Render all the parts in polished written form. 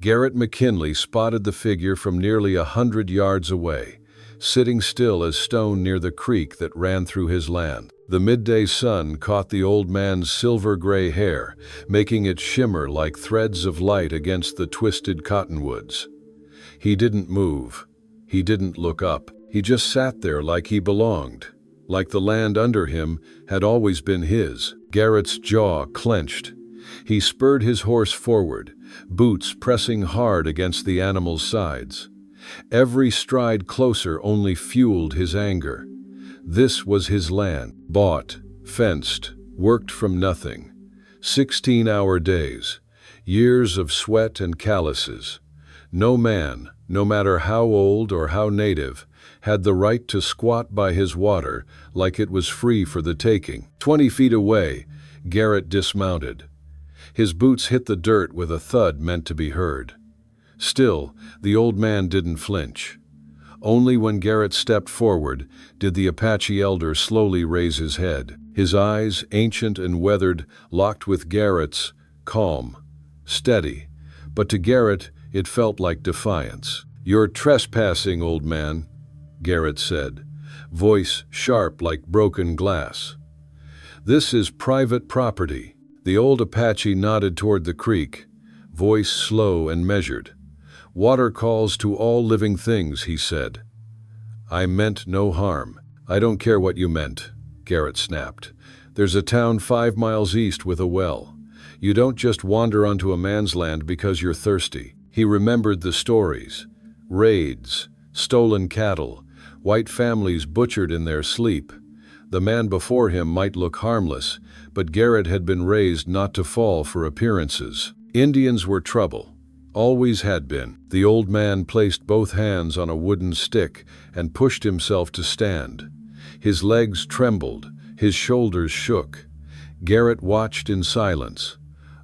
Garrett McKinley spotted the figure from nearly 100 yards away, sitting still as stone near the creek that ran through his land. The midday sun caught the old man's silver-gray hair, making it shimmer like threads of light against the twisted cottonwoods. He didn't move. He didn't look up. He just sat there like he belonged, like the land under him had always been his. Garrett's jaw clenched. He spurred his horse forward, boots pressing hard against the animal's sides. Every stride closer only fueled his anger. This was his land, bought, fenced, worked from nothing. 16-hour days, years of sweat and calluses. No man, no matter how old or how native, had the right to squat by his water like it was free for the taking. 20 feet away, Garrett dismounted. His boots hit the dirt with a thud meant to be heard. Still, the old man didn't flinch. Only when Garrett stepped forward did the Apache elder slowly raise his head. His eyes, ancient and weathered, locked with Garrett's, calm, steady. But to Garrett, it felt like defiance. "You're trespassing, old man," Garrett said, voice sharp like broken glass. "This is private property." The old Apache nodded toward the creek, voice slow and measured. "Water calls to all living things," he said. "I meant no harm." "I don't care what you meant," Garrett snapped. "There's a town 5 miles east with a well. You don't just wander onto a man's land because you're thirsty." He remembered the stories. Raids, stolen cattle, white families butchered in their sleep. The man before him might look harmless, but Garrett had been raised not to fall for appearances. Indians were trouble. Always had been. The old man placed both hands on a wooden stick and pushed himself to stand. His legs trembled, his shoulders shook. Garrett watched in silence.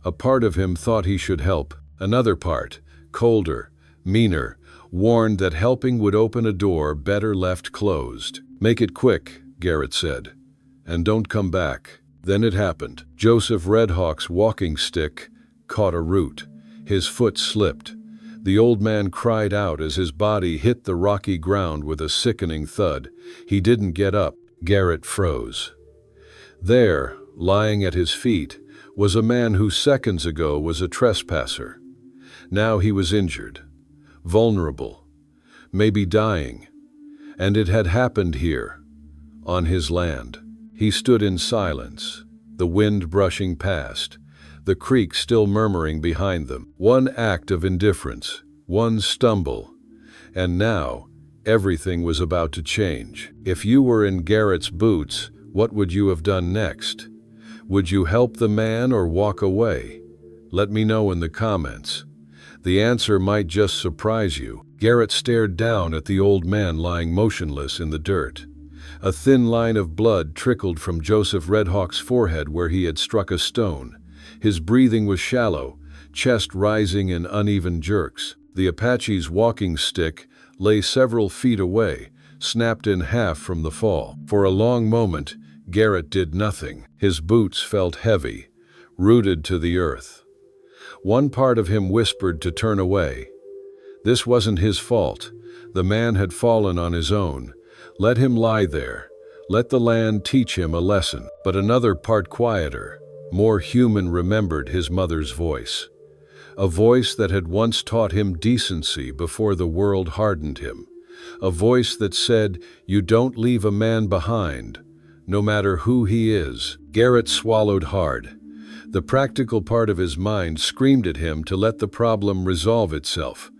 A part of him thought he should help. Another part, colder, meaner, warned that helping would open a door better left closed. "Make it quick," Garrett said, "and don't come back." Then it happened. Joseph Redhawk's walking stick caught a root. His foot slipped. The old man cried out as his body hit the rocky ground with a sickening thud. He didn't get up. Garrett froze. There, lying at his feet, was a man who seconds ago was a trespasser. Now he was injured, vulnerable, maybe dying. And it had happened here, on his land. He stood in silence, the wind brushing past, the creek still murmuring behind them. One act of indifference, one stumble, and now everything was about to change. If you were in Garrett's boots, what would you have done next? Would you help the man or walk away? Let me know in the comments. The answer might just surprise you. Garrett stared down at the old man lying motionless in the dirt. A thin line of blood trickled from Joseph Redhawk's forehead where he had struck a stone. His breathing was shallow, chest rising in uneven jerks. The Apache's walking stick lay several feet away, snapped in half from the fall. For a long moment, Garrett did nothing. His boots felt heavy, rooted to the earth. One part of him whispered to turn away. This wasn't his fault. The man had fallen on his own. Let him lie there. Let the land teach him a lesson. But another part, quieter, more human, remembered his mother's voice. A voice that had once taught him decency before the world hardened him. A voice that said, "You don't leave a man behind, no matter who he is." Garrett swallowed hard. The practical part of his mind screamed at him to let the problem resolve itself.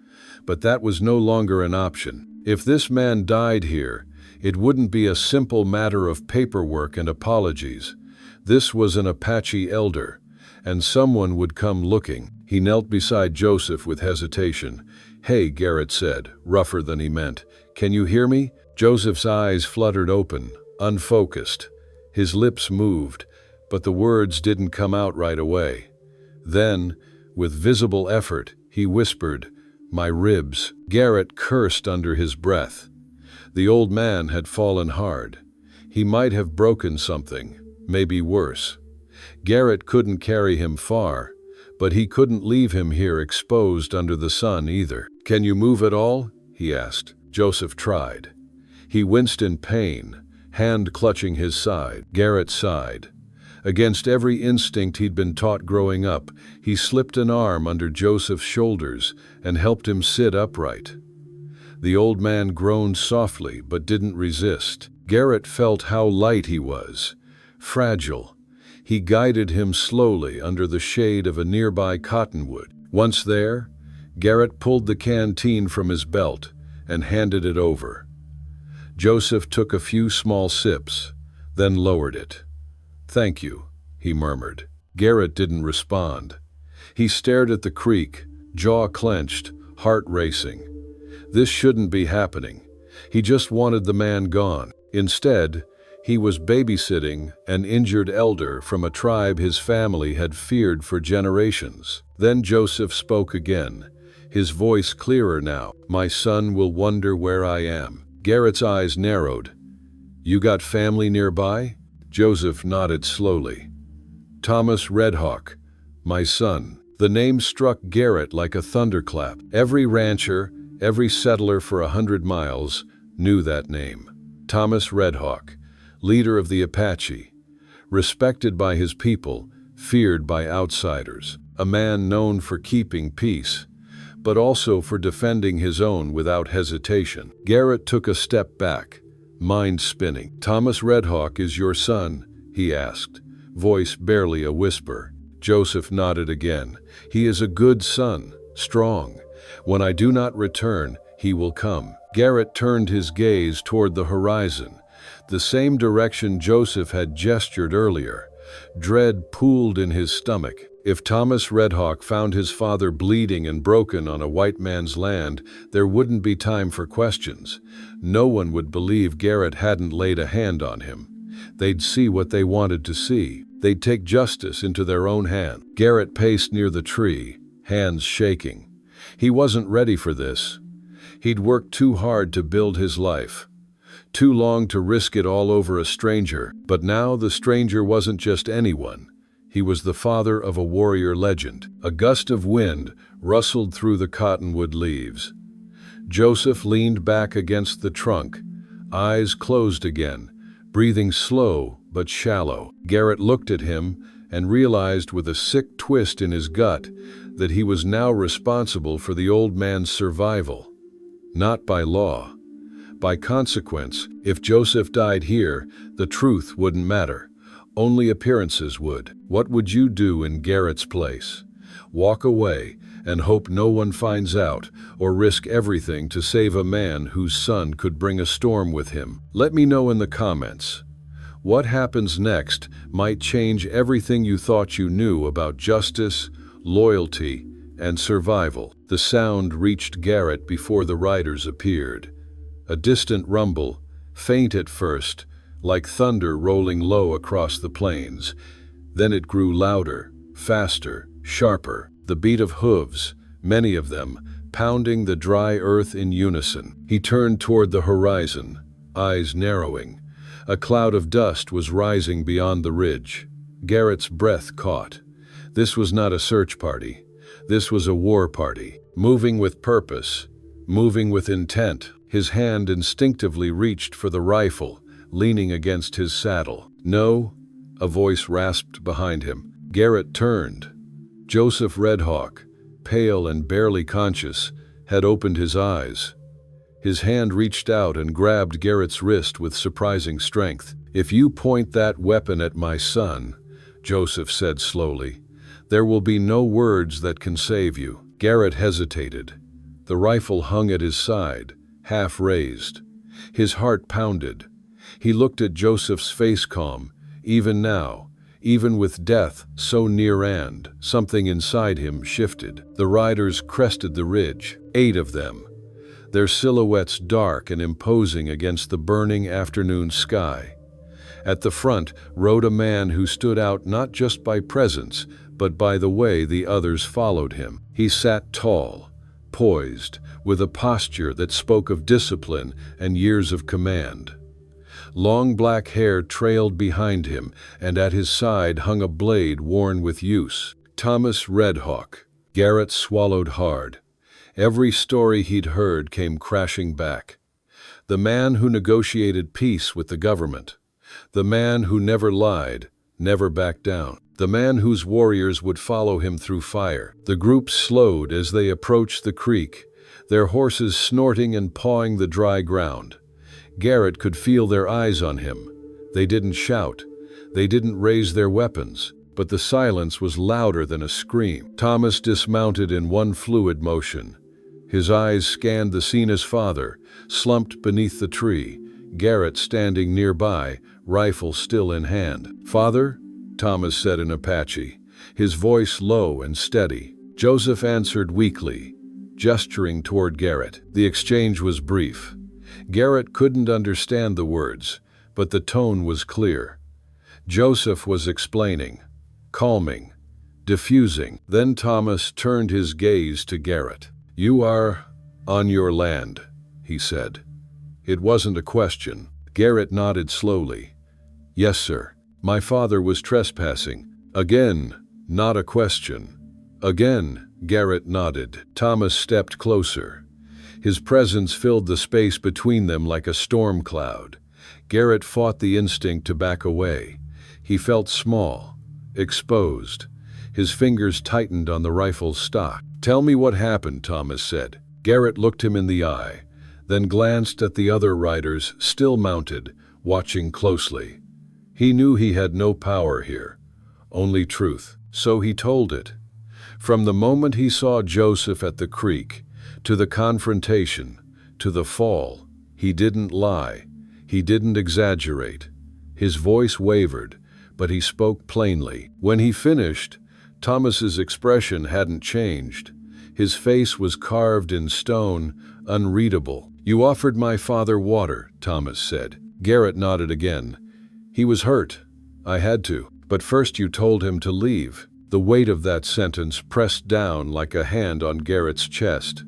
But that was no longer an option. If this man died here, it wouldn't be a simple matter of paperwork and apologies. This was an Apache elder, and someone would come looking. He knelt beside Joseph with hesitation. "Hey," Garrett said, rougher than he meant. "Can you hear me?" Joseph's eyes fluttered open, unfocused. His lips moved, but the words didn't come out right away. Then, with visible effort, he whispered, "My ribs." Garrett cursed under his breath. The old man had fallen hard. He might have broken something, maybe worse. Garrett couldn't carry him far, But he couldn't leave him here exposed under the sun either. "Can you move at all?" he asked. Joseph tried. He winced in pain, hand clutching his side. Garrett sighed. Against every instinct he'd been taught growing up, he slipped an arm under Joseph's shoulders and helped him sit upright. The old man groaned softly but didn't resist. Garrett felt how light he was, fragile. He guided him slowly under the shade of a nearby cottonwood. Once there, Garrett pulled the canteen from his belt and handed it over. Joseph took a few small sips, then lowered it. "Thank you," he murmured. Garrett didn't respond. He stared at the creek, jaw clenched, heart racing. This shouldn't be happening. He just wanted the man gone. Instead, he was babysitting an injured elder from a tribe his family had feared for generations. Then Joseph spoke again, his voice clearer now. "My son will wonder where I am." Garrett's eyes narrowed. "You got family nearby?" Joseph nodded slowly. "Thomas Redhawk, my son." The name struck Garrett like a thunderclap. Every rancher, every settler for 100 miles knew that name. Thomas Redhawk, leader of the Apache, respected by his people, feared by outsiders. A man known for keeping peace, but also for defending his own without hesitation. Garrett took a step back, mind spinning. "Thomas Redhawk is your son?" he asked, voice barely a whisper. Joseph nodded again. "He is a good son, strong. When I do not return, he will come." Garrett turned his gaze toward the horizon, the same direction Joseph had gestured earlier. Dread pooled in his stomach. If Thomas Redhawk found his father bleeding and broken on a white man's land, there wouldn't be time for questions. No one would believe Garrett hadn't laid a hand on him. They'd see what they wanted to see. They'd take justice into their own hands. Garrett paced near the tree, hands shaking. He wasn't ready for this. He'd worked too hard to build his life, too long to risk it all over a stranger. But now the stranger wasn't just anyone. He was the father of a warrior legend. A gust of wind rustled through the cottonwood leaves. Joseph leaned back against the trunk, eyes closed again, breathing slow but shallow. Garrett looked at him and realized with a sick twist in his gut that he was now responsible for the old man's survival. Not by law, by consequence. If Joseph died here, the truth wouldn't matter. Only appearances would. What would you do in Garrett's place? Walk away and hope no one finds out, or risk everything to save a man whose son could bring a storm with him? Let me know in the comments. What happens next might change everything you thought you knew about justice, loyalty, and survival. The sound reached Garrett before the riders appeared. A distant rumble, faint at first, like thunder rolling low across the plains. Then it grew louder, faster, sharper. The beat of hooves, many of them, pounding the dry earth in unison. He turned toward the horizon, eyes narrowing. A cloud of dust was rising beyond the ridge. Garrett's breath caught. This was not a search party. This was a war party, moving with purpose, moving with intent. His hand instinctively reached for the rifle, leaning against his saddle. "No," a voice rasped behind him. Garrett turned. Joseph Redhawk, pale and barely conscious, had opened his eyes. His hand reached out and grabbed Garrett's wrist with surprising strength. "If you point that weapon at my son," Joseph said slowly, "there will be no words that can save you." Garrett hesitated. The rifle hung at his side, half raised. His heart pounded. He looked at Joseph's face calm. Even now, even with death so near and, something inside him shifted. The riders crested the ridge, 8 of them, their silhouettes dark and imposing against the burning afternoon sky. At the front rode a man who stood out not just by presence, but by the way the others followed him. He sat tall, poised, with a posture that spoke of discipline and years of command. Long black hair trailed behind him, and at his side hung a blade worn with use. Thomas Redhawk. Garrett swallowed hard. Every story he'd heard came crashing back. The man who negotiated peace with the government. The man who never lied, never backed down. The man whose warriors would follow him through fire. The group slowed as they approached the creek, their horses snorting and pawing the dry ground. Garrett could feel their eyes on him. They didn't shout. They didn't raise their weapons, but the silence was louder than a scream. Thomas dismounted in one fluid motion. His eyes scanned the scene. His father, slumped beneath the tree, Garrett standing nearby, rifle still in hand. "Father?" Thomas said in Apache, his voice low and steady. Joseph answered weakly, gesturing toward Garrett. The exchange was brief. Garrett couldn't understand the words, but the tone was clear. Joseph was explaining, calming, diffusing. Then Thomas turned his gaze to Garrett. "You are on your land," he said. It wasn't a question. Garrett nodded slowly. "Yes, sir. My father was trespassing." Again, not a question. Again, Garrett nodded. Thomas stepped closer. His presence filled the space between them like a storm cloud. Garrett fought the instinct to back away. He felt small, exposed. His fingers tightened on the rifle's stock. "Tell me what happened," Thomas said. Garrett looked him in the eye, then glanced at the other riders, still mounted, watching closely. He knew he had no power here, only truth. So he told it. From the moment he saw Joseph at the creek, to the confrontation, to the fall, he didn't lie. He didn't exaggerate. His voice wavered, but he spoke plainly. When he finished, Thomas's expression hadn't changed. His face was carved in stone, unreadable. "You offered my father water," Thomas said. Garrett nodded again. "He was hurt. I had to. But first you told him to leave." The weight of that sentence pressed down like a hand on Garrett's chest.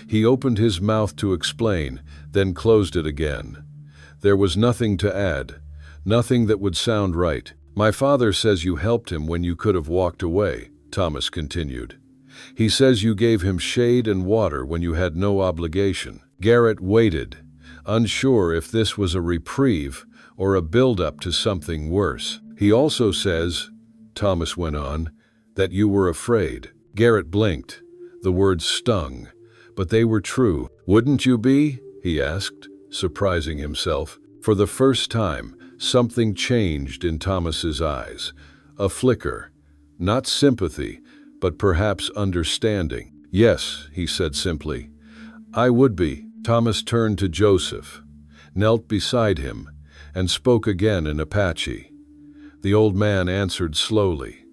He opened his mouth to explain, then closed it again. There was nothing to add, nothing that would sound right. "My father says you helped him when you could have walked away," Thomas continued. "He says you gave him shade and water when you had no obligation." Garrett waited, unsure if this was a reprieve or a build-up to something worse. "He also says," Thomas went on, "that you were afraid." Garrett blinked. The words stung, but they were true. "Wouldn't you be?" he asked, surprising himself. For the first time, something changed in Thomas's eyes. A flicker. Not sympathy, but perhaps understanding. "Yes," he said simply. "I would be." Thomas turned to Joseph, knelt beside him, and spoke again in Apache. The old man answered slowly.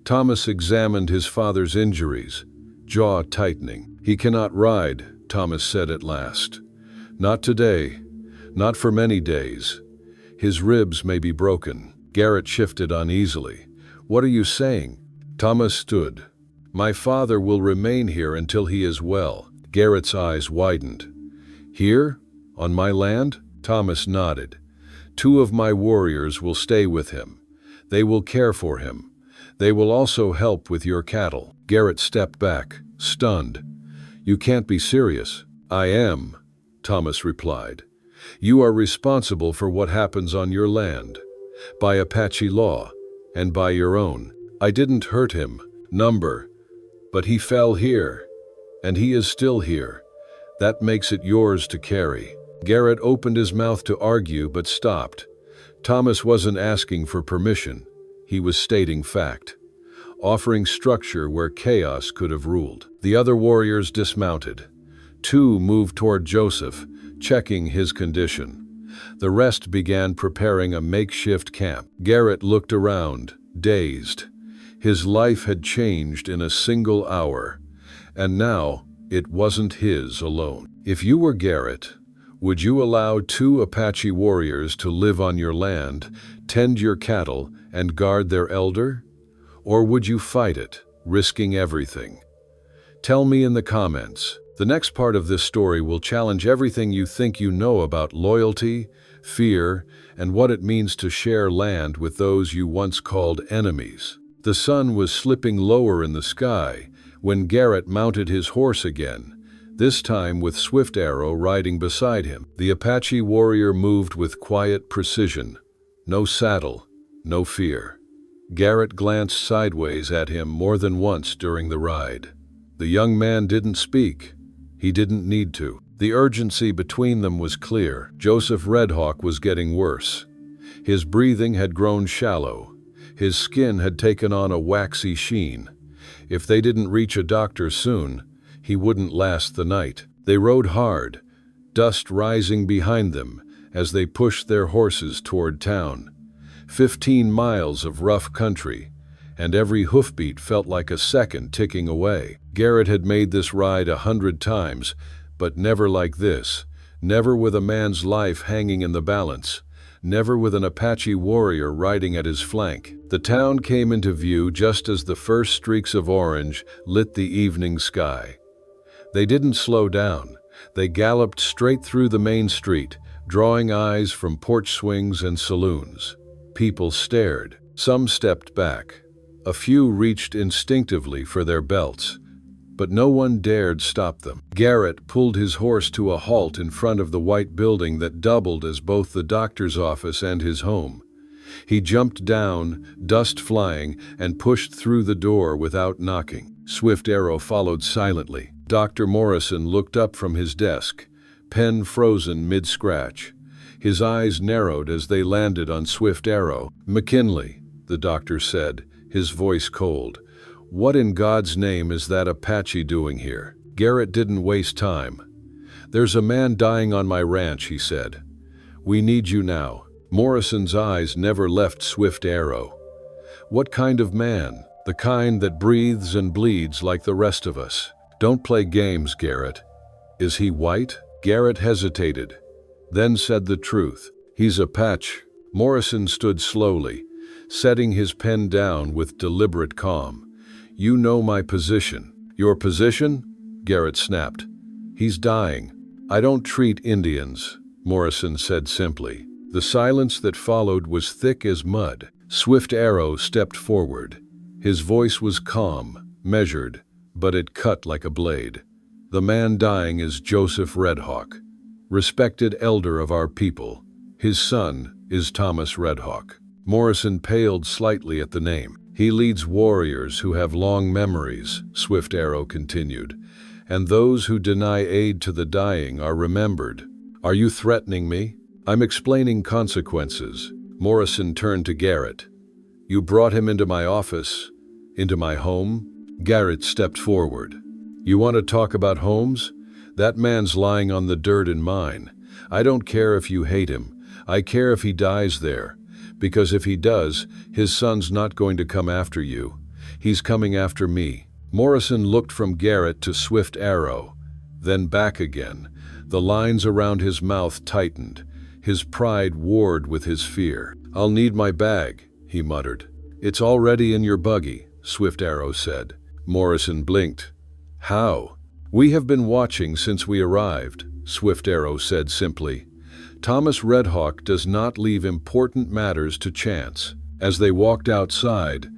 Thomas examined his father's injuries, jaw tightening. "He cannot ride," Thomas said at last. "Not today, not for many days. His ribs may be broken." Garrett shifted uneasily. "What are you saying?" Thomas stood. "My father will remain here until he is well." Garrett's eyes widened. "Here? On my land?" Thomas nodded. "2 of my warriors will stay with him. They will care for him. They will also help with your cattle." Garrett stepped back, stunned. "You can't be serious." "I am," Thomas replied. "You are responsible for what happens on your land, by Apache law, and by your own. I didn't hurt him, but he fell here, and he is still here. That makes it yours to carry." Garrett opened his mouth to argue but stopped. Thomas wasn't asking for permission. He was stating fact, offering structure where chaos could have ruled. The other warriors dismounted. 2 moved toward Joseph, checking his condition. The rest began preparing a makeshift camp. Garrett looked around, dazed. His life had changed in a single hour, and now it wasn't his alone. If you were Garrett, would you allow 2 Apache warriors to live on your land, tend your cattle, and guard their elder? Or would you fight it, risking everything? Tell me in the comments. The next part of this story will challenge everything you think you know about loyalty, fear, and what it means to share land with those you once called enemies. The sun was slipping lower in the sky when Garrett mounted his horse again, this time with Swift Arrow riding beside him. The Apache warrior moved with quiet precision. No saddle, no fear. Garrett glanced sideways at him more than once during the ride. The young man didn't speak. He didn't need to. The urgency between them was clear. Joseph Redhawk was getting worse. His breathing had grown shallow. His skin had taken on a waxy sheen. If they didn't reach a doctor soon, he wouldn't last the night. They rode hard, dust rising behind them as they pushed their horses toward town. 15 miles of rough country, and every hoofbeat felt like a second ticking away. Garrett had made this ride 100 times, but never like this. Never with a man's life hanging in the balance. Never with an Apache warrior riding at his flank. The town came into view just as the first streaks of orange lit the evening sky. They didn't slow down. They galloped straight through the main street, drawing eyes from porch swings and saloons. People stared. Some stepped back. A few reached instinctively for their belts, but no one dared stop them. Garrett pulled his horse to a halt in front of the white building that doubled as both the doctor's office and his home. He jumped down, dust flying, and pushed through the door without knocking. Swift Arrow followed silently. Dr. Morrison looked up from his desk, pen frozen mid-scratch. His eyes narrowed as they landed on Swift Arrow. "McKinley," the doctor said, his voice cold. "What in God's name is that Apache doing here?" Garrett didn't waste time. "There's a man dying on my ranch," he said. "We need you now." Morrison's eyes never left Swift Arrow. "What kind of man?" "The kind that breathes and bleeds like the rest of us." "Don't play games, Garrett." "Is he white?" Garrett hesitated, then said the truth. "He's Apache." Morrison stood slowly, setting his pen down with deliberate calm. "You know my position." "Your position?" Garrett snapped. "He's dying." "I don't treat Indians," Morrison said simply. The silence that followed was thick as mud. Swift Arrow stepped forward. His voice was calm, measured, but it cut like a blade. "The man dying is Joseph Redhawk, respected elder of our people. His son is Thomas Redhawk." Morrison paled slightly at the name. "He leads warriors who have long memories," Swift Arrow continued, "and those who deny aid to the dying are remembered." "Are you threatening me?" "I'm explaining consequences." Morrison turned to Garrett. "You brought him into my office, into my home?" Garrett stepped forward. "You want to talk about homes? That man's lying on the dirt in mine. I don't care if you hate him. I care if he dies there. Because if he does, his son's not going to come after you. He's coming after me." Morrison looked from Garrett to Swift Arrow, then back again. The lines around his mouth tightened. His pride warred with his fear. "I'll need my bag," he muttered. "It's already in your buggy," Swift Arrow said. Morrison blinked. "How?" "We have been watching since we arrived," Swift Arrow said simply. "Thomas Redhawk does not leave important matters to chance." As they walked outside,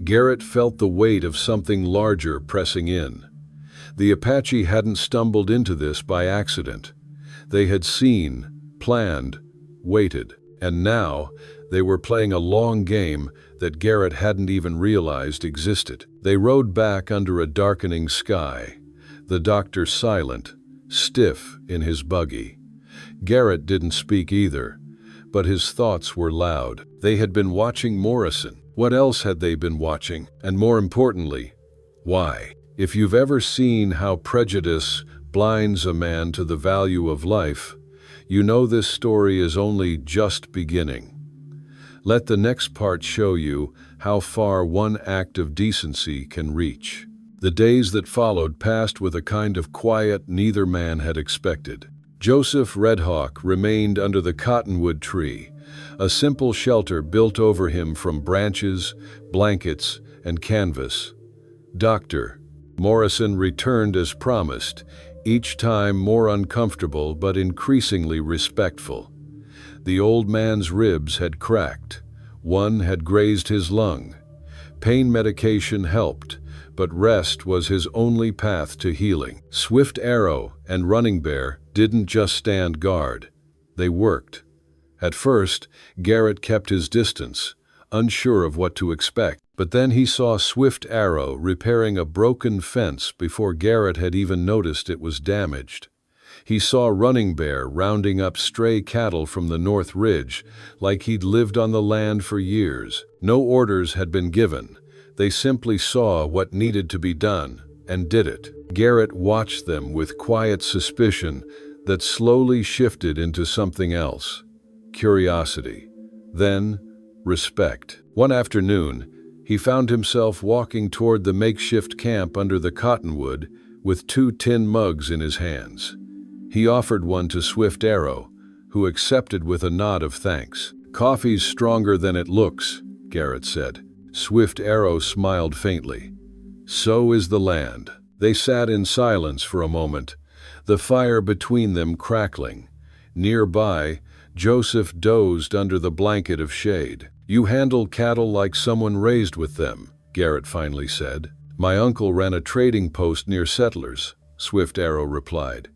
Garrett felt the weight of something larger pressing in. The Apache hadn't stumbled into this by accident. They had seen, planned, waited, and now they were playing a long game that Garrett hadn't even realized existed. They rode back under a darkening sky, the doctor silent, stiff in his buggy. Garrett didn't speak either, but his thoughts were loud. They had been watching Morrison. What else had they been watching? And more importantly, why? If you've ever seen how prejudice blinds a man to the value of life, you know this story is only just beginning. Let the next part show you how far one act of decency can reach. The days that followed passed with a kind of quiet neither man had expected. Joseph Redhawk remained under the cottonwood tree, a simple shelter built over him from branches, blankets, and canvas. Dr. Morrison returned as promised, each time more uncomfortable but increasingly respectful. The old man's ribs had cracked. One had grazed his lung. Pain medication helped, but rest was his only path to healing. Swift Arrow and Running Bear didn't just stand guard. They worked. At first, Garrett kept his distance, unsure of what to expect. But then he saw Swift Arrow repairing a broken fence before Garrett had even noticed it was damaged. He saw Running Bear rounding up stray cattle from the North Ridge like he'd lived on the land for years. No orders had been given. They simply saw what needed to be done and did it. Garrett watched them with quiet suspicion that slowly shifted into something else. Curiosity. Then, respect. One afternoon, he found himself walking toward the makeshift camp under the cottonwood with 2 tin mugs in his hands. He offered one to Swift Arrow, who accepted with a nod of thanks. "Coffee's stronger than it looks," Garrett said. Swift Arrow smiled faintly. "So is the land." They sat in silence for a moment, the fire between them crackling. Nearby, Joseph dozed under the blanket of shade. "You handle cattle like someone raised with them," Garrett finally said. "My uncle ran a trading post near Settlers," Swift Arrow replied.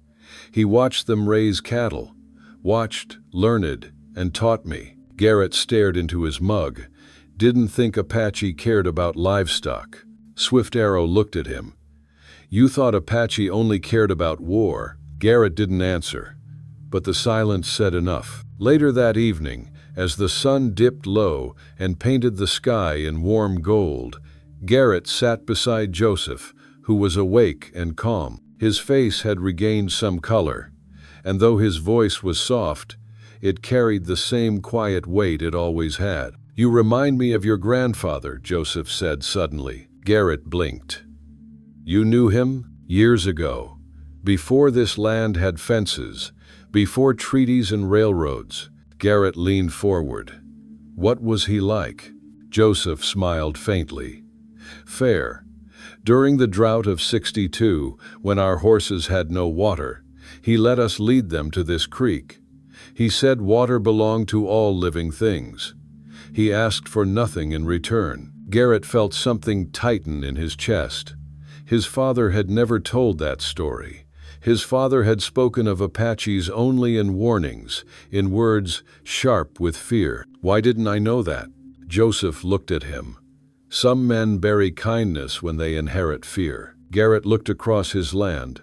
"He watched them raise cattle, watched, learned, and taught me." Garrett stared into his mug. Didn't think Apache cared about livestock. Swift Arrow looked at him. "You thought Apache only cared about war." Garrett didn't answer, but the silence said enough. Later that evening, as the sun dipped low and painted the sky in warm gold, Garrett sat beside Joseph, who was awake and calm. His face had regained some color, and though his voice was soft, it carried the same quiet weight it always had. "You remind me of your grandfather," Joseph said suddenly. Garrett blinked. "You knew him? Years ago. Before this land had fences, before treaties and railroads." Garrett leaned forward. "What was he like?" Joseph smiled faintly. "Fair. During the drought of '62, when our horses had no water, he let us lead them to this creek. He said water belonged to all living things. He asked for nothing in return." Garrett felt something tighten in his chest. His father had never told that story. His father had spoken of Apaches only in warnings, in words sharp with fear. "Why didn't I know that?" Joseph looked at him. "Some men bury kindness when they inherit fear." Garrett looked across his land.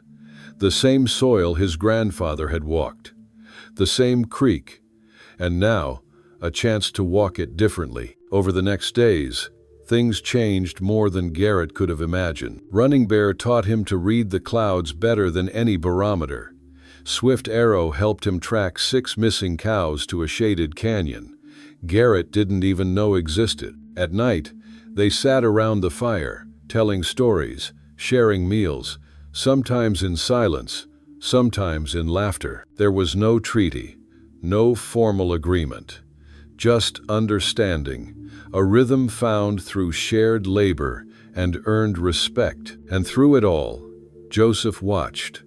The same soil his grandfather had walked. The same creek. And now, a chance to walk it differently. Over the next days, things changed more than Garrett could have imagined. Running Bear taught him to read the clouds better than any barometer. Swift Arrow helped him track 6 missing cows to a shaded canyon Garrett didn't even know existed. At night, they sat around the fire, telling stories, sharing meals, sometimes in silence, sometimes in laughter. There was no treaty, no formal agreement, just understanding, a rhythm found through shared labor and earned respect. And through it all, Joseph watched,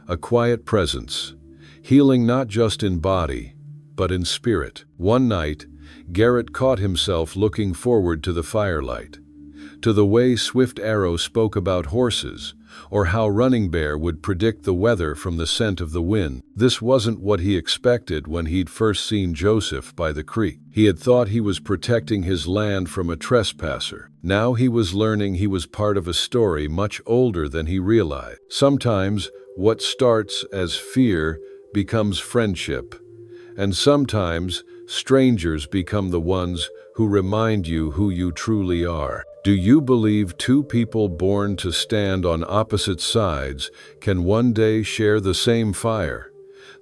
a quiet presence, healing not just in body, but in spirit. One night, Garrett caught himself looking forward to the firelight, to the way Swift Arrow spoke about horses, or how Running Bear would predict the weather from the scent of the wind. This wasn't what he expected when he'd first seen Joseph by the creek. He had thought he was protecting his land from a trespasser. Now he was learning he was part of a story much older than he realized. Sometimes what starts as fear becomes friendship, and sometimes strangers become the ones who remind you who you truly are. Do you believe two people born to stand on opposite sides can one day share the same fire?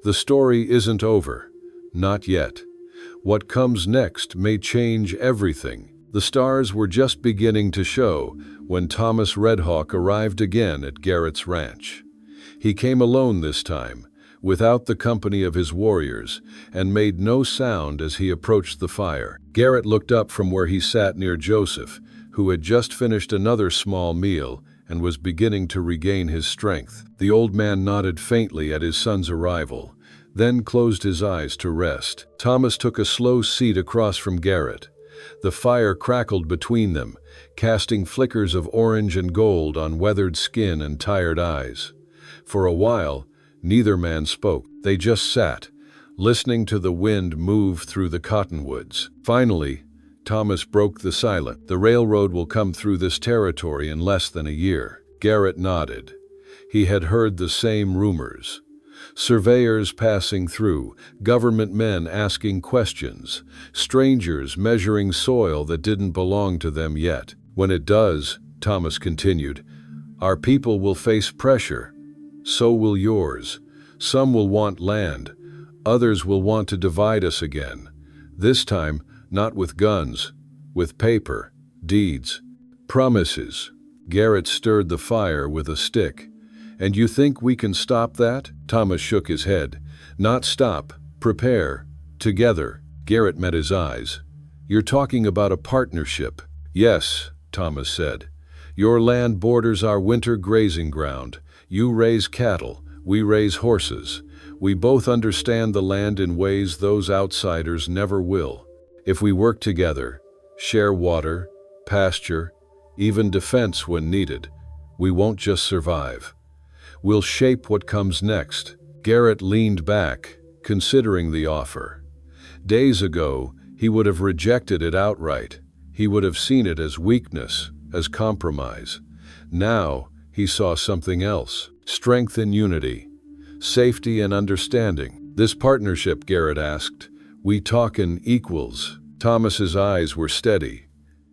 The story isn't over. Not yet. What comes next may change everything. The stars were just beginning to show when Thomas Redhawk arrived again at Garrett's ranch. He came alone this time, without the company of his warriors, and made no sound as he approached the fire. Garrett looked up from where he sat near Joseph, who had just finished another small meal and was beginning to regain his strength. The old man nodded faintly at his son's arrival, then closed his eyes to rest. Thomas took a slow seat across from Garrett, The fire crackled between them, casting flickers of orange and gold on weathered skin and tired eyes. For a while, neither man spoke. They just sat, listening to the wind move through the cottonwoods. Finally, Thomas broke the silence. "The railroad will come through this territory in less than a year." Garrett nodded. He had heard the same rumors. Surveyors passing through, government men asking questions, strangers measuring soil that didn't belong to them yet. "When it does," Thomas continued, "our people will face pressure. So will yours. Some will want land. Others will want to divide us again. This time, not with guns, with paper, deeds, promises." Garrett stirred the fire with a stick. "And you think we can stop that?" Thomas shook his head. "Not stop, prepare, together." Garrett met his eyes. "You're talking about a partnership." "Yes," Thomas said. "Your land borders our winter grazing ground. You raise cattle, we raise horses. We both understand the land in ways those outsiders never will. If we work together, share water, pasture, even defense when needed, we won't just survive. We'll shape what comes next." Garrett leaned back, considering the offer. Days ago, he would have rejected it outright. He would have seen it as weakness, as compromise. Now, he saw something else: strength in unity, safety and understanding. "This partnership," Garrett asked, "we talk in equals?" Thomas's eyes were steady.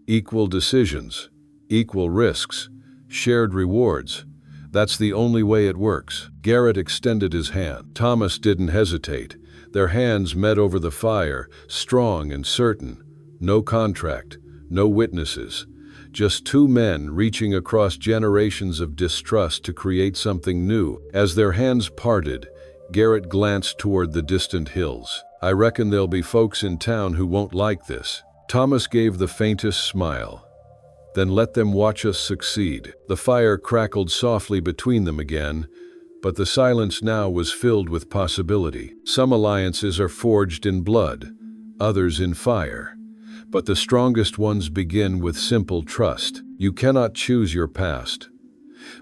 "Equal decisions, equal risks, shared rewards. That's the only way it works." Garrett extended his hand. Thomas didn't hesitate. Their hands met over the fire, strong and certain. No contract, no witnesses. Just two men reaching across generations of distrust to create something new. As their hands parted, Garrett glanced toward the distant hills. "I reckon there'll be folks in town who won't like this." Thomas gave the faintest smile. "Then let them watch us succeed." The fire crackled softly between them again, but the silence now was filled with possibility. Some alliances are forged in blood, others in fire. But the strongest ones begin with simple trust. You cannot choose your past,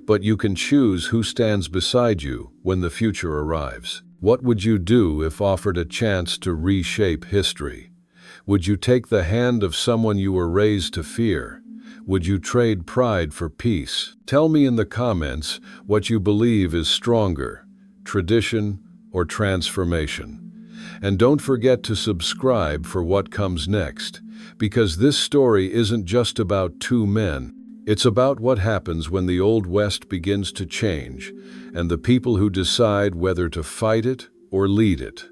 but you can choose who stands beside you when the future arrives. What would you do if offered a chance to reshape history? Would you take the hand of someone you were raised to fear? Would you trade pride for peace? Tell me in the comments what you believe is stronger, tradition or transformation. And don't forget to subscribe for what comes next, because this story isn't just about two men. It's about what happens when the Old West begins to change, and the people who decide whether to fight it or lead it.